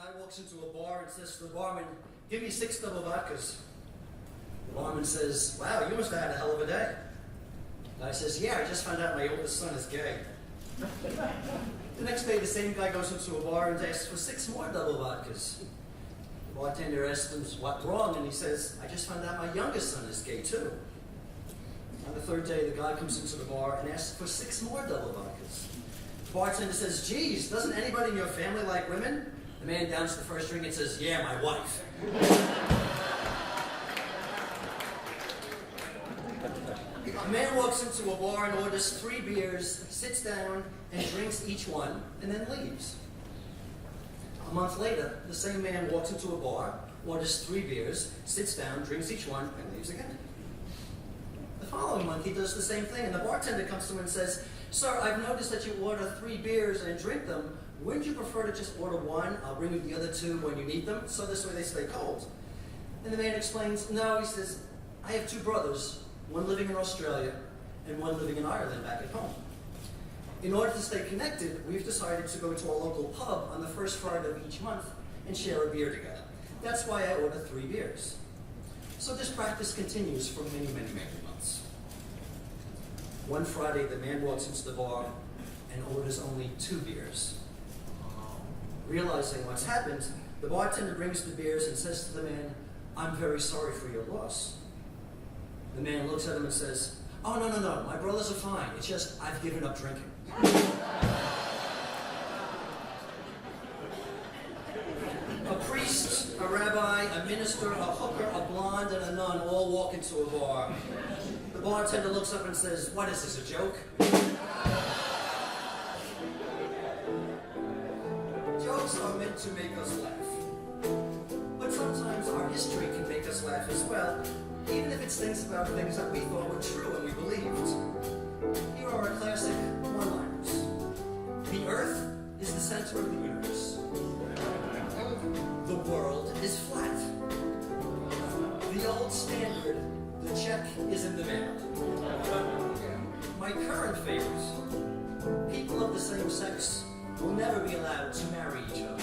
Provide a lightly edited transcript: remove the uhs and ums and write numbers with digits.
guy walks into a bar and says to the barman, "Give me 6 double vodkas." The barman says, "Wow, you must have had a hell of a day." The guy says, "Yeah, I just found out my oldest son is gay." The next day, the same guy goes into a bar and asks for 6 more double vodkas. The bartender asks him what's wrong, and he says, "I just found out my youngest son is gay too." On the third day, the guy comes into the bar and asks for 6 more double vodkas. The bartender says, "Geez, doesn't anybody in your family like women?" The man downs the first drink and says, "Yeah, my wife." A man walks into a bar and orders 3 beers, sits down and drinks each one, and then leaves. A month later, the same man walks into a bar, orders 3 beers, sits down, drinks each one, and leaves again. The following month, he does the same thing, and the bartender comes to him and says, "Sir, I've noticed that you order 3 beers and drink them. Wouldn't you prefer to just order 1? I'll bring you the other 2 when you need them, so this way they stay cold." And the man explains, "No," he says, "I have 2 brothers, one living in Australia and one living in Ireland back at home. In order to stay connected, we've decided to go to our local pub on the first Friday of each month and share a beer together. That's why I order 3 beers." So this practice continues for many, many, many months. One Friday, the man walks into the bar and orders only 2 beers. Realizing what's happened, the bartender brings the beers and says to the man, "I'm very sorry for your loss." The man looks at him and says, "Oh, no, my brothers are fine. It's just I've given up drinking." A priest, a rabbi, a minister, a hooker, a blonde, and a nun all walk into a bar. The bartender looks up and says, "What is this, a joke?" Jokes are meant to make us laugh. But sometimes our history can make us laugh as well, even if it's things about things that we thought were true and we believed. Here are our classic one-liners. The Earth is the center of the universe. The world is flat. The old standard, the check is in the mail. My current favorite, people of the same sex will never be allowed to marry each other.